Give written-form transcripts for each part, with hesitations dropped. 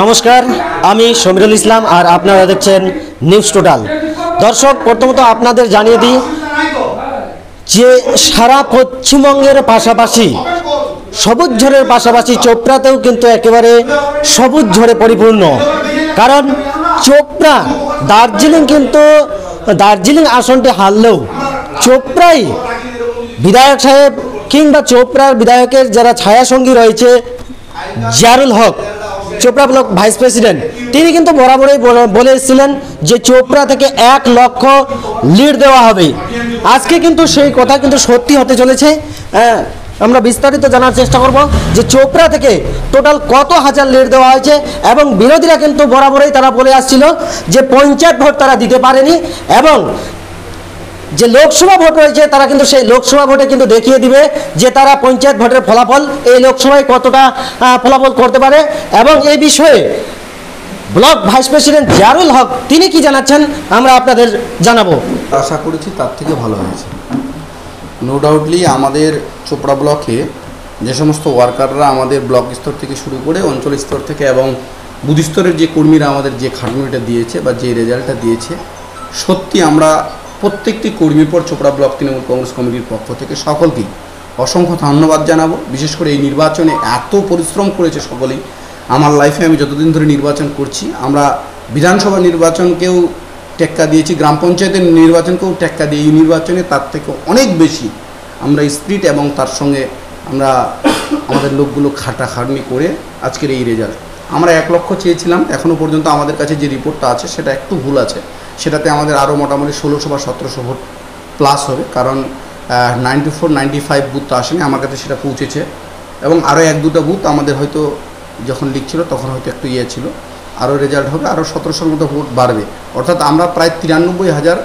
নমস্কার, আমি সমীরুল ইসলাম আর আপনারা দেখছেন নিউজ টোটাল। দর্শক, প্রথমত আপনাদের জানিয়ে দিই যে সারা পশ্চিমবঙ্গের পাশাপাশি সবুজ ঝড়ের পাশাপাশি চোপড়াতেও কিন্তু একেবারে সবুজ ঝড়ে পরিপূর্ণ। কারণ চোপড়া দার্জিলিং আসনটি হারলেও চোপড়াই বিধায়ক সাহেব কিংবা চোপড়ার বিধায়কের যারা ছায়াসঙ্গী রয়েছে, জিয়ারুল হক চোপড়া ব্লক ভাইস প্রেসিডেন্ট, তিনি কিন্তু বরাবরই বলে এসেছিলেন যে চোপড়া থেকে 1 লক্ষ লিড দেওয়া হবে। আজকে কিন্তু সেই কথা কিন্তু সত্যি হতে চলেছে। আমরা বিস্তারিত জানার চেষ্টা করব যে চোপড়া থেকে টোটাল কত হাজার লিড দেওয়া হয়েছে। এবং বিরোধীরা কিন্তু বরাবরই তারা বলে আসছিল যে পঞ্চায়েত ভোট তারা দিতে পারেনি, এবং যে লোকসভা ভোট রয়েছে তারা কিন্তু সেই লোকসভা ভোটে কিন্তু দেখিয়ে দিবে যে তারা পঞ্চায়েত ভোটের ফলাফল এই লোকসভায় কতটা ফলাফল করতে পারে। এবং এই বিষয়ে ব্লক ভাইস প্রেসিডেন্ট জিয়ারুল হক তিনি কি জানাচ্ছেন আমরা আপনাদের জানাবো। আশা করেছি তার থেকে ভালো হয়েছে। নো ডাউটলি আমাদের চোপড়া ব্লকে যে সমস্ত ওয়ার্কাররা আমাদের ব্লক স্তর থেকে শুরু করে অঞ্চল স্তর থেকে এবং বুথ স্তরের যে কর্মীরা আমাদের যে খাটুনিটা দিয়েছে বা যে রেজাল্টটা দিয়েছে, সত্যি আমরা প্রত্যেকটি কর্মীর পর চোপড়া ব্লক তৃণমূল কংগ্রেস কমিটির পক্ষ থেকে সকলকেই অসংখ্য ধন্যবাদ জানাবো। বিশেষ করে এই নির্বাচনে এত পরিশ্রম করেছে সকলেই। আমার লাইফে আমি যতদিন ধরে নির্বাচন করছি, আমরা বিধানসভা নির্বাচনকেও টেক্কা দিয়েছি, গ্রাম পঞ্চায়েতের নির্বাচনকেও টেক্কা দিয়ে এই নির্বাচনে তার থেকে অনেক বেশি আমরা স্পিরিট এবং তার সঙ্গে আমরা আমাদের লোকগুলো খাটাখাটনি করে আজকের এই রেজাল্ট। আমরা 1 লক্ষ চেয়েছিলাম, এখনও পর্যন্ত আমাদের কাছে যে রিপোর্টটা আছে সেটা একটু ভুল আছে। সেটাতে আমাদের আরও মোটামুটি 1600 বা 1700 ভোট প্লাস হবে, কারণ 94-95 বুথ তো আসেনি, আমার কাছে সেটা পৌঁছেছে। এবং আরও 1-2টা বুথ আমাদের হয়তো যখন লিখছিল তখন হয়তো একটু ছিল, আরও রেজাল্ট হবে, আরও 1700-র মতো ভোট বাড়বে। অর্থাৎ আমরা প্রায় 93,000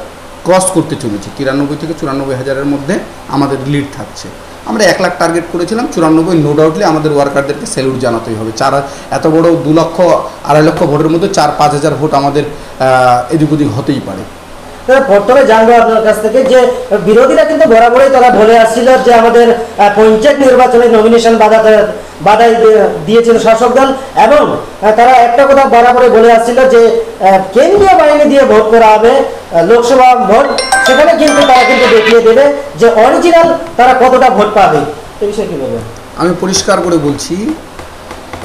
ক্রস করতে চলেছি। 93 থেকে 94,000-এর মধ্যে আমাদের লিড থাকছে। আমরা 1 লাখ টার্গেট করেছিলাম, 94 নো ডাউটলি আমাদের ওয়ার্কারদেরকে স্যালুট জানাতেই হবে। এত বড় 2 লক্ষ 2.5 লক্ষ ভোটের মধ্যে 4-5 হাজার ভোট আমাদের এদিক ওদিক হতেই পারে। প্রথমে জানবো আপনার কাছ থেকে যে বিরোধীরা কিন্তু বরাবরই তারা বলে আসছিল যে আমাদের পঞ্চায়েত নির্বাচনে নমিনেশন বাধাই দিয়েছিল শাসক দল, এবং তারা একটা কথা বরাবরই বলে আসছিল যে কেন্দ্রীয় বাহিনী দিয়ে ভোট করা হবে লোকসভা ভোট, সেখানে কিন্তু তারা কিন্তু দেখিয়ে দেবে যে অরিজিনাল তারা কতটা ভোট পাবে। এই বিষয়ে কি বলবেন? আমি পরিষ্কার করে বলছি,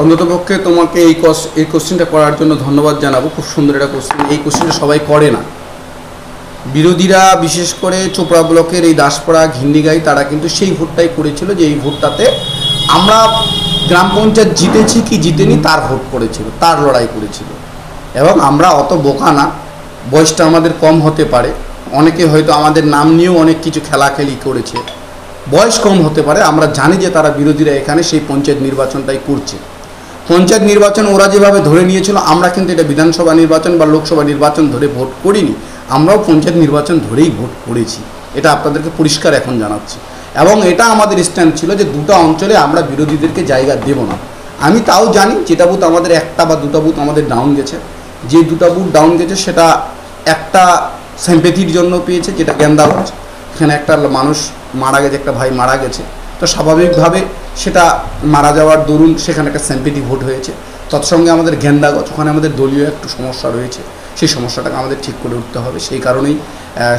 অন্ততপক্ষে তোমাকে এই কোশ্চেনটা করার জন্য ধন্যবাদ জানাবো। খুব সুন্দর একটা কোশ্চেন। এই কোশ্চেনটা সবাই করে না। বিরোধীরা বিশেষ করে চোপড়া ব্লকের এই দাসপাড়া ঘিন্ডিগাই তারা কিন্তু সেই ভোটটাই করেছিল যে এই ভোটটাতে আমরা গ্রাম পঞ্চায়েত জিতেছি কি জিতেনি তার ভোট করেছিল, তার লড়াই করেছিল। এবং আমরা অত বোকা না, বয়সটা আমাদের কম হতে পারে, অনেকে হয়তো আমাদের নাম নিয়েও অনেক কিছু খেলাখেলি করেছে, বয়স কম হতে পারে। আমরা জানি যে তারা বিরোধীরা এখানে সেই পঞ্চায়েত নির্বাচনটাই করছে। পঞ্চায়েত নির্বাচন ওরা যেভাবে ধরে নিয়েছিল, আমরা কিন্তু এটা বিধানসভা নির্বাচন বা লোকসভা নির্বাচন ধরে ভোট করিনি, আমরাও পঞ্চায়েত নির্বাচন ধরেই ভোট করেছি। এটা আপনাদেরকে পরিষ্কার এখন জানাচ্ছি। এবং এটা আমাদের স্ট্যান্ড ছিল যে 2টা অঞ্চলে আমরা বিরোধীদেরকে জায়গা দেব না। আমি তাও জানি যেটা বুথ আমাদের 1টা বা 2টা বুথ আমাদের ডাউন গেছে, যে 2টা বুথ ডাউন গেছে সেটা একটা সিম্প্যাথির জন্য পেয়েছে, যেটা গেন্দাগঞ্জ। এখানে একটা মানুষ মারা গেছে, একটা ভাই মারা গেছে, তো স্বাভাবিকভাবে সেটা মারা যাওয়ার দরুন সেখানে একটা সিম্প্যাথি ভোট হয়েছে। তৎসঙ্গে আমাদের গেন্দাগঞ্জ, ওখানে আমাদের দলীয় একটু সমস্যা রয়েছে, সেই সমস্যাটাকে আমাদের ঠিক করে উঠতে হবে, সেই কারণেই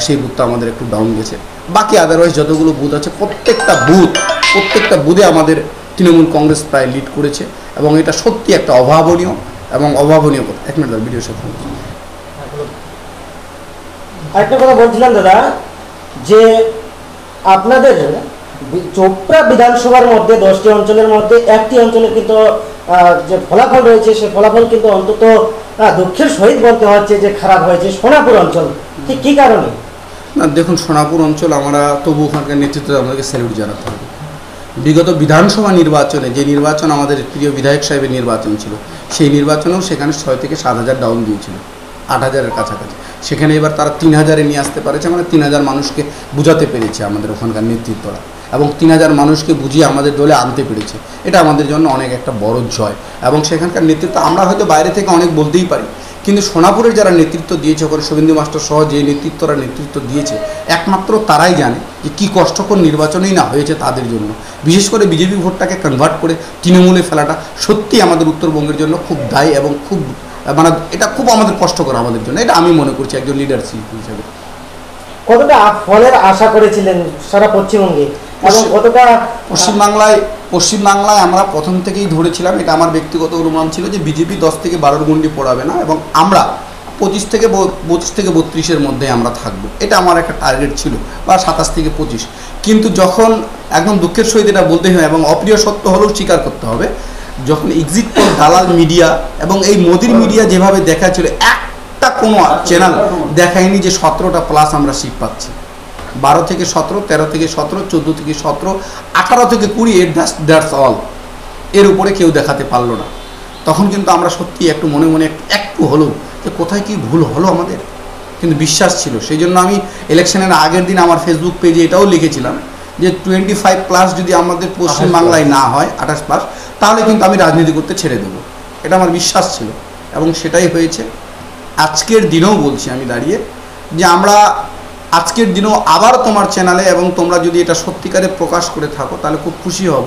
সেই বুথটা আমাদের একটু ডাউন গেছে। বাকি আদারওয়াইজ যতগুলো বুথ আছে প্রত্যেকটা বুথে আমাদের তৃণমূল কংগ্রেস প্রায় লিড করেছে, এবং এটা সত্যি একটা অভাবনীয় কথা। 1 মিনিট ভিডিও সাথে আরেকটা কথা বলছিলাম দাদা, যে আপনাদের চোপড়া বিধানসভার মধ্যে 10টি অঞ্চলের মধ্যে 1টি অঞ্চলে কিন্তু যে ফলাফল রয়েছে সে ফলাফল কিন্তু অন্তত দুঃখের সহিত বলতে হচ্ছে যে খারাপ হয়েছে, সোনাপুর অঞ্চল। ঠিক কী কারণে? না দেখুন, সোনাপুর অঞ্চল আমরা তবু ওখানকার নেতৃত্বে আমাদেরকে স্যালুট জানাতে হবে। বিগত বিধানসভা নির্বাচনে যে নির্বাচন আমাদের প্রিয় বিধায়ক সাহেবের নির্বাচন ছিল, সেই নির্বাচনেও সেখানে 6 থেকে 7 হাজার ডাউন দিয়েছিল, 8,000-এর কাছাকাছি। সেখানে এবার তারা 3,000-এ নিয়ে আসতে পারেছে, মানে 3,000 মানুষকে বুঝাতে পেরেছে আমাদের ওখানকার নেতৃত্বরা, এবং 3,000 মানুষকে বুঝিয়ে আমাদের দলে আনতে পেরেছে। এটা আমাদের জন্য অনেক একটা বড় জয়। এবং সেখানকার নেতৃত্ব আমরা হয়তো বাইরে থেকে অনেক বলতেই পারি, কিন্তু সোনাপুরের যারা নেতৃত্ব দিয়েছে, ওখানে শুভেন্দু মাস্টার সহ যে নেতৃত্বরা দিয়েছে, একমাত্র তারাই জানে যে কী কষ্টকর নির্বাচনই না হয়েছে তাদের জন্য। বিশেষ করে বিজেপি ভোটটাকে কনভার্ট করে তৃণমূলে ফেলাটা সত্যি আমাদের উত্তরবঙ্গের জন্য খুব দায়ী এবং খুব মানে এটা খুব আমাদের কষ্টকর আমাদের জন্য, এটা আমি মনে করছি একজন লিডারশিপ হিসেবে। কতটা ফলের আশা করেছিলেন সারা পশ্চিমবঙ্গে এবং কতটা পশ্চিমবাংলায় আমরা প্রথম থেকেই ধরেছিলাম, এটা আমার ব্যক্তিগত অনুমান ছিল যে বিজেপি 10 থেকে 12 গণ্ডি পড়াবে না এবং আমরা 25 থেকে 32-এর মধ্যে আমরা থাকবো, এটা আমার একটা টার্গেট ছিল, বা 27 থেকে 25। কিন্তু যখন একদম দুঃখের সহিত এটা বলতে হয় এবং অপ্রিয় সত্য হলেও স্বীকার করতে হবে, যখন এক্সিট পোল দালাল মিডিয়া এবং এই মোদির মিডিয়া যেভাবে দেখাচ্ছিল, একটা কোনো চ্যানেল দেখায়নি যে 17টা প্লাস আমরা সিট পাচ্ছি। 12 থেকে 17, 13 থেকে 17, 14 থেকে 17, 18 থেকে 20, দ্যাটস অল, এর উপরে কেউ দেখাতে পারলো না। তখন কিন্তু আমরা সত্যি একটু মনে মনে একটু হলো যে কোথায় কি ভুল হলো আমাদের, কিন্তু বিশ্বাস ছিল। সেই জন্য আমি ইলেকশনের আগের দিন আমার ফেসবুক পেজে এটাও লিখেছিলাম যে 25+ যদি আমাদের পশ্চিমবাংলায় না হয়, 28+, তাহলে কিন্তু আমি রাজনীতি করতে ছেড়ে দেবো, এটা আমার বিশ্বাস ছিল এবং সেটাই হয়েছে। আজকের দিনেও বলছি আমি দাঁড়িয়ে যে আমরা আজকের দিনেও আবার তোমার চ্যানেলে এবং তোমরা যদি এটা সত্যিকারে প্রকাশ করে থাকো তাহলে খুব খুশি হব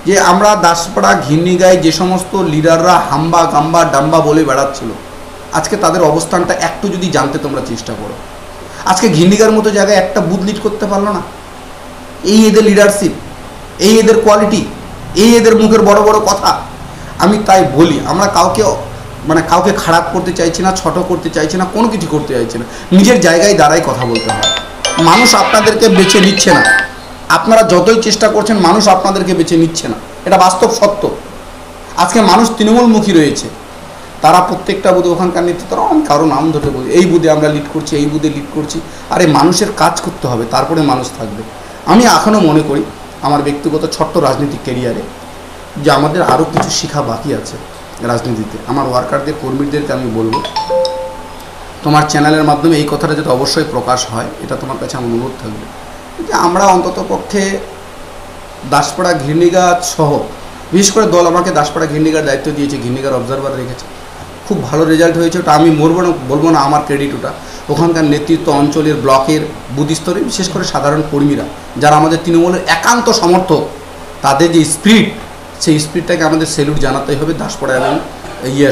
যে আমরা দাসপাড়া ঘিন্নিগায় যে সমস্ত লিডাররা হাম্বা গাম্বা ডাম্বা বলে বেড়াচ্ছিল, আজকে তাদের অবস্থানটা একটু যদি জানতে তোমরা চেষ্টা করো। আজকে ঘিন্নিগার মতো জায়গায় একটা বুথ লিড করতে পারলো না। এই এদের লিডারশিপ, এই এদের কোয়ালিটি, এই এদের মুখের বড় বড় কথা। আমি তাই বলি, আমরা কাউকে খারাপ করতে চাইছি না, ছোট করতে চাইছি না, কোনো কিছু করতে চাইছি না। নিজের জায়গায় দাঁড়াই কথা বলতে হয়। মানুষ আপনাদেরকে বেছে নিচ্ছে না, আপনারা যতই চেষ্টা করছেন মানুষ আপনাদেরকে বেছে নিচ্ছে না, এটা বাস্তব সত্য। আজকে মানুষ তৃণমূলমুখী রয়েছে, তারা প্রত্যেকটা বুধে ওখানকার নেতৃত্বরা কারো নাম ধরে বলি এই বুধে আমরা লিড করছি, এই বুধে লিড করছি। আরে মানুষের কাজ করতে হবে, তারপরে মানুষ থাকবে। আমি এখনও মনে করি আমার ব্যক্তিগত ছোট্ট রাজনৈতিক ক্যারিয়ারে যে আমাদের আরও কিছু শেখা বাকি আছে রাজনীতিতে। আমার ওয়ার্কারদের, কর্মীদেরকে আমি বলবো, তোমার চ্যানেলের মাধ্যমে এই কথাটা যাতে অবশ্যই প্রকাশ হয়, এটা তোমার কাছে আমার অনুরোধ থাকবে যে আমরা অন্তত পক্ষে দাসপাড়া ঘিন্নিগার সহ, বিশেষ করে দল আমাকে দাসপাড়া ঘিন্নিগার দায়িত্ব দিয়েছে, ঘিন্নিগার অবজারভার রেখেছে, খুব ভালো রেজাল্ট হয়েছে। ওটা আমি বলবো না আমার ক্রেডিট, ওটা ওখানকার নেতৃত্ব, অঞ্চলের, ব্লকের, বুথ স্তরে, বিশেষ করে সাধারণ কর্মীরা যারা আমাদের তৃণমূলের একান্ত সমর্থক, তাদের যে স্পিরিট, সেই স্পিরিটটাকে আমাদের স্যালুট জানাতেই হবে দাসপাড়া এবং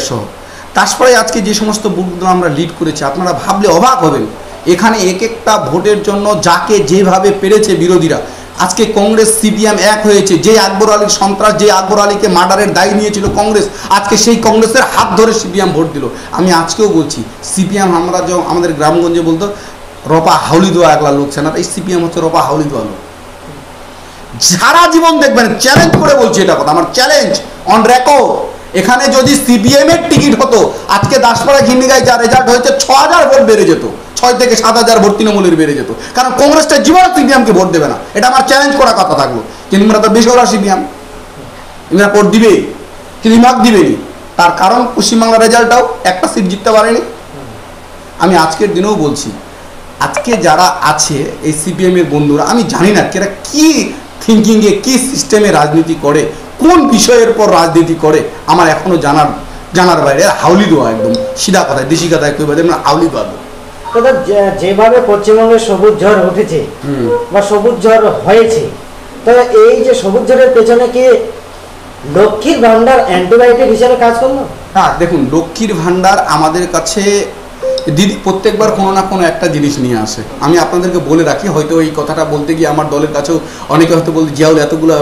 সহ। দাসপাড়ায় আজকে যে সমস্ত বুথগুলো আমরা লিড করেছি, আপনারা ভাবলে অবাক হবেন, এখানে এক একটা ভোটের জন্য যাকে যেভাবে পেরেছে বিরোধীরা। আজকে কংগ্রেস সিপিএম এক হয়েছে, যে আকবর আলীর সন্ত্রাস, যে আকবর আলীকে মার্ডারের দায় নিয়েছিল কংগ্রেস, আজকে সেই কংগ্রেসের হাত ধরে সিপিএম ভোট দিল। আমি আজকেও বলছি, সিপিএম আমরা আমাদের গ্রামগঞ্জে বলতো রপা হাউলি দেওয়া একলা লোক সেনা, এই সিপিএম হচ্ছে রপা হাউলি দেওয়া লোক। সারা জীবন দেখবেন, চ্যালেঞ্জ করে বলছি এটা কথা, আমার চ্যালেঞ্জ অন রেকর্ড, এখানে যদি সিপিএম এর টিকিট হতো, আজকে দাসপাড়া ঘিন্নিগায় যা রেজাল্ট হয়েছে 6000 ভোট বেড়ে যেত, 6 থেকে 7000 ভোট তৃণমূলের বেড়ে যেত। কারণ কংগ্রেসটা জীবনে সিপিএমকে ভোট দেবে না, এটা আমার চ্যালেঞ্জ করা কথা থাকলো। কিন্তু আমরা তো বেসরা সিপিএম, এরা ভোট দিবে কিন্তু ইমাক দিবেনি। তার কারণ পশ্চিমবাংলার রেজাল্টটাও একটা সিট জিততে পারেনি। আমি আজকের দিনেও বলছি, আজকে যারা আছে এই সিপিএম এর বন্ধুরা, আমি জানি না এরা কি থিঙ্কিংয়ে, কি সিস্টেমে রাজনীতি করে, কোন বিষয়ের পর রাজনীতি করে, আমার এখনো জানার বাইরে। হাউলি দেওয়া, একদম সিধা কথায়, দেশি কথায় কই বাদে হাউলি দেওয়া। যেভাবে পশ্চিমবঙ্গে সবুজ ঝড় উঠেছে বা সবুজ ঝড় হয়েছে, তবে এই যে সবুজ ঝড়ের পেছনে কি লক্ষ্মীর ভান্ডার অ্যান্টিবায়োটিক হিসেবে কাজ করলো? হ্যাঁ, দেখুন, লক্ষ্মীর ভান্ডার আমাদের কাছে দিদি প্রত্যেকবার কোনো না কোনো একটা জিনিস নিয়ে আসে। আমি আপনাদেরকে বলে রাখি, হয়তো এই কথাটা বলতে গিয়ে আমার দলের কাছেও অনেকে হয়তো বলতে জিয়াউল এতগুলো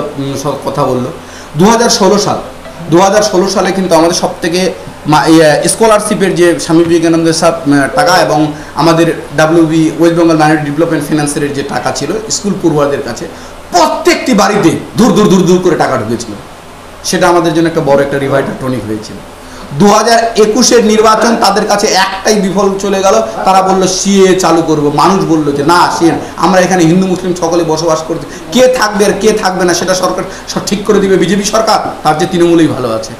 সব কথা বললো। 2016 সালে কিন্তু আমাদের সব থেকে স্কলারশিপের যে স্বামী বিবেকানন্দের সব টাকা এবং আমাদের WB West Bengal minority development ফিনান্সের যে টাকা ছিল স্কুল পড়ুয়াদের কাছে, প্রত্যেকটি বাড়িতে দূর দূর করে টাকা ঢুকেছিল। সেটা আমাদের জন্য একটা বড় একটা রিভাইটাল টনিক হয়েছিল। 2021-এর নির্বাচন তাদের কাছে একটাই বিফল চলে গেল, তারা বলল সিএ চালু করব। মানুষ বলল যে না, সিএ আমরা এখানে হিন্দু মুসলিম সকলে বসবাস করতে, কে থাকবে আর কে থাকবে না সেটা সরকার ঠিক করে দিবে বিজেপি সরকার, তার যে তৃণমূলই ভালো আছে।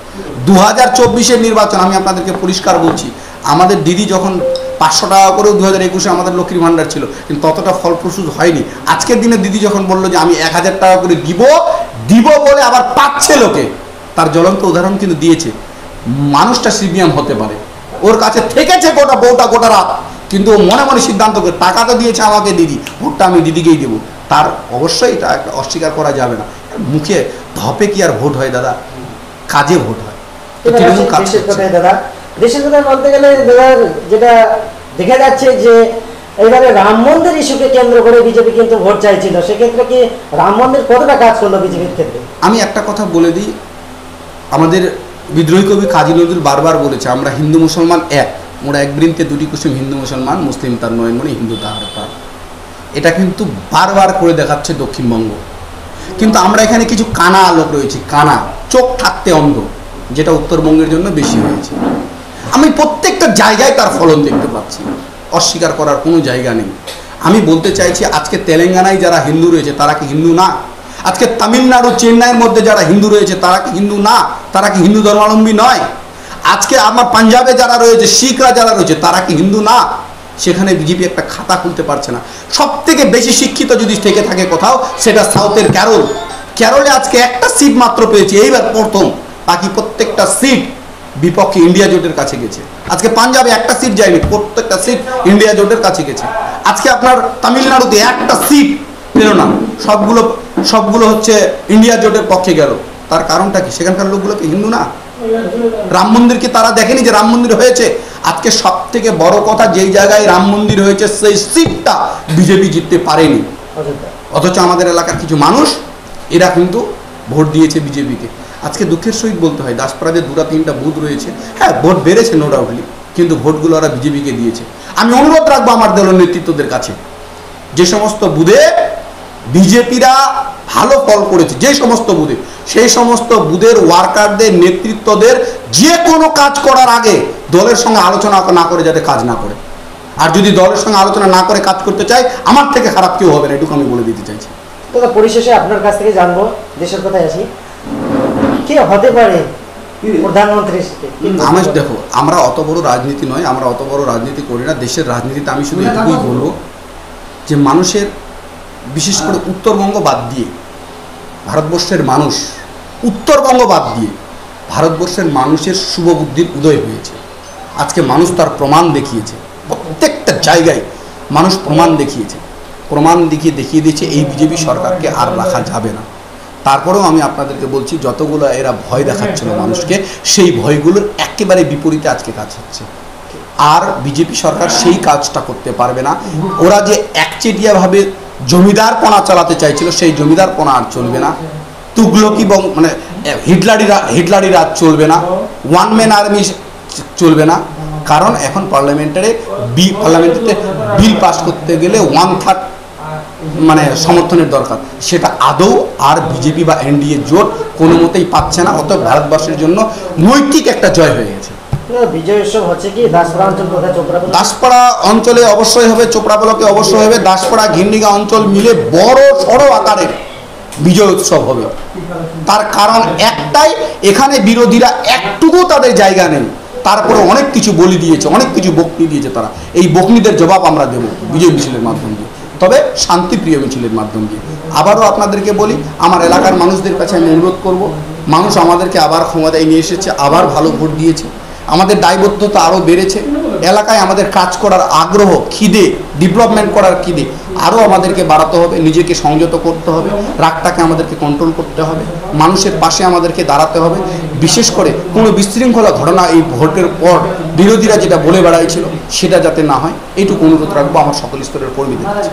2024-এর নির্বাচন আমি আপনাদেরকে পরিষ্কার বলছি, আমাদের দিদি যখন 500 টাকা করেও 2021-এ আমাদের লক্ষ্মীর ভান্ডার ছিল, কিন্তু ততটা ফলপ্রসূ হয়নি। আজকের দিনে দিদি যখন বললো যে আমি 1000 টাকা করে দিব বলে আবার পাচ্ছে লোকে, তার জ্বলন্ত উদাহরণ কিন্তু দিয়েছে। মানুষটা সিপিএম হতে পারে, ওর কাছে থেকেছে গোটা রাত, কিন্তু ও মনে মনে সিদ্ধান্ত করে টাকা তো দিয়েছে আমাকে দিদি, ভোটটা আমি দিদিকেই দেবো। তার অবশ্যই এটা একটা অস্বীকার করা যাবে না। মুখে ধপে কি আর ভোট হয় দাদা, কাজে ভোট হয়। তৃণমূল কাজ করছে। দাদা দেশের কথা বলতে গেলে দাদা যেটা দেখা যাচ্ছে যে এবারে রাম মন্দির ইস্যুকে কেন্দ্র করে বিজেপি কিন্তু ভোট চাইছিল, সেক্ষেত্রে কি রাম মন্দির কতটা কাজ করলো বিজেপির ক্ষেত্রে? আমি একটা কথা বলে দিই, আমাদের বিদ্রোহী কবি কাজী নজরুল বারবার বলেছে আমরা হিন্দু মুসলমান এক, মোরা এক বৃন্তে দুটি কুসুম, হিন্দু মুসলমান, মুসলিম তার নয় মনে, হিন্দু তাহার প্রাণ। এটা কিন্তু বারবার করে দেখাচ্ছে দক্ষিণবঙ্গ। কিন্তু আমরা এখানে কিছু কানা লোক রয়েছে, কানা, চোখ থাকতে অন্ধ, যেটা উত্তরবঙ্গের জন্য বেশি হয়েছে। আমি প্রত্যেকটা জায়গায় তার ফলন দেখতে পাচ্ছি, অস্বীকার করার কোনো জায়গা নেই। আমি বলতে চাইছি আজকে তেলেঙ্গানায় যারা হিন্দু রয়েছে তারা কি হিন্দু না? আজকে তামিলনাড়ু চেন্নাইয়ের মধ্যে যারা হিন্দু রয়েছে তারা কি হিন্দু না? তারা কি হিন্দু ধর্মাবলম্বী নয়? আজকে আমার পাঞ্জাবে যারা রয়েছে, শিখরা যারা রয়েছে তারা কি হিন্দু না? সেখানে বিজেপি একটা খাতা খুলতে পারছে না। সব থেকে বেশি শিক্ষিত যদি থেকে থাকে কোথাও, সেটা সাউথের কেরল। কেরলে আজকে একটা সিট মাত্র পেয়েছে এইবার প্রথম, বাকি প্রত্যেকটা সিট বিপক্ষে ইন্ডিয়া জোটের কাছে গেছে। আজকে পাঞ্জাবে একটা সিট যায়নি, প্রত্যেকটা সিট ইন্ডিয়া জোটের কাছে গেছে। আজকে আপনার তামিলনাড়ুতে একটা সিট পেল না, সবগুলো হচ্ছে ইন্ডিয়া জোটের পক্ষে গেল। তার কারণটা কি? সেখানকার লোকগুলো কি হিন্দু না? রাম মন্দির কি তারা দেখেনি যে রাম মন্দির হয়েছে? আজকে সব থেকে বড় কথা, যেই জায়গায় রাম মন্দির হয়েছে সেই সিটটা বিজেপি জিততে পারেনি, অথচ আমাদের এলাকার কিছু মানুষ এরা কিন্তু ভোট দিয়েছে বিজেপিকে। আজকে দুঃখের সহিত বলতে হয় দাসপাড়াতে 2-3টা বুথ রয়েছে, হ্যাঁ ভোট বেড়েছে নো ডাউটলি, কিন্তু ভোটগুলো ওরা বিজেপিকে দিয়েছে। আমি অনুরোধ রাখবো আমার দলের নেতৃত্বদের কাছে, যে সমস্ত বুথে বিজেপিরা ভালো ফল করেছে, যে সমস্ত বুথে, সেই সমস্ত বুথের ওয়ার্কারদের, নেতৃত্বদের যে কোনো কাজ করার আগে দলের সঙ্গে আলোচনা না করে যাতে কাজ না করে। আর যদি দলের সঙ্গে আলোচনা না করে কাজ করতে চায়, আমার থেকে খারাপ কেউ হবে না, এটুকু আমি বলে দিতে চাইছি। তো পরিশেষে আপনার কাছ থেকে জানবো, দেশের কথায় আসি, কি হতে পারে প্রধানমন্ত্রী? আমি দেখো, আমরা অত বড় রাজনীতি নয়, আমরা অত বড় রাজনীতি করি না। দেশের রাজনীতিতে আমি শুধু এটুকুই বলবো যে মানুষের, বিশেষ করে উত্তরবঙ্গ বাদ দিয়ে ভারতবর্ষের মানুষ, উত্তরবঙ্গ বাদ দিয়ে ভারতবর্ষের মানুষের শুভ বুদ্ধির উদয় হয়েছে। আজকে মানুষ তার প্রমাণ দেখিয়েছে, প্রত্যেকটা জায়গায় মানুষ প্রমাণ দেখিয়েছে, প্রমাণ দেখিয়ে দিয়েছে এই বিজেপি সরকারকে আর রাখা যাবে না। তারপরেও আমি আপনাদেরকে বলছি, যতগুলো এরা ভয় দেখাচ্ছিল মানুষকে, সেই ভয়গুলোর একেবারে বিপরীতে আজকে কাজ হচ্ছে। আর বিজেপি সরকার সেই কাজটা করতে পারবে না। ওরা যে একচেটিয়াভাবে জমিদারপনা চালাতে চাইছিল, সেই জমিদারপনা আর চলবে না। তুগলকি মানে হিটলারি রাজ চলবে না, ওয়ান ম্যান আর্মি চলবে না। কারণ এখন পার্লামেন্টে বিল পাস করতে গেলে 1/3 মানে সমর্থনের দরকার, সেটা আদৌ আর বিজেপি বা এনডিএ জোট কোনো মতেই পাচ্ছে না। অত ভারতবর্ষের জন্য নৈতিক একটা জয় হয়ে গেছে। বিজয় উৎসব হচ্ছে কি দাসপাড়া অঞ্চল, দাসপাড়া অঞ্চলে অবশ্যই হবে, চোপড়া ব্লকে অবশ্যই হবে, দাসপাড়া ঘিন্ডিগা অঞ্চল মিলে বড় সড় আকারের বিজয় উৎসব হবে। তার কারণ একটাই, এখানে বিরোধীরা একটুকু তাদের জায়গা নেই, তারপরে অনেক কিছু বলি দিয়েছে, অনেক কিছু বক্তৃতা দিয়েছে তারা। এই বক্তৃতার জবাব আমরা দেব বিজয় মিছিলের মাধ্যম দিয়ে, তবে শান্তিপ্রিয় মিছিলের মাধ্যম দিয়ে। আবারও আপনাদেরকে বলি, আমার এলাকার মানুষদের কাছে আমি অনুরোধ করব, মানুষ আমাদেরকে আবার ক্ষমতায় নিয়ে এসেছে, আবার ভালো ভোট দিয়েছে, আমাদের দায়বদ্ধতা আরও বেড়েছে। এলাকায় আমাদের কাজ করার আগ্রহ, খিদে, ডেভেলপমেন্ট করার খিদে আরও আমাদেরকে বাড়াতে হবে, নিজেকে সংযত করতে হবে, রাগটাকে আমাদেরকে কন্ট্রোল করতে হবে, মানুষের পাশে আমাদেরকে দাঁড়াতে হবে। বিশেষ করে কোনো বিশৃঙ্খলা ঘটনা এই ভোটের পর বিরোধীরা যেটা বলে বেড়াইছিল সেটা যাতে না হয়, এইটুকু অনুরোধ রাখবো আমার সকল স্তরের কর্মীদের কাছে।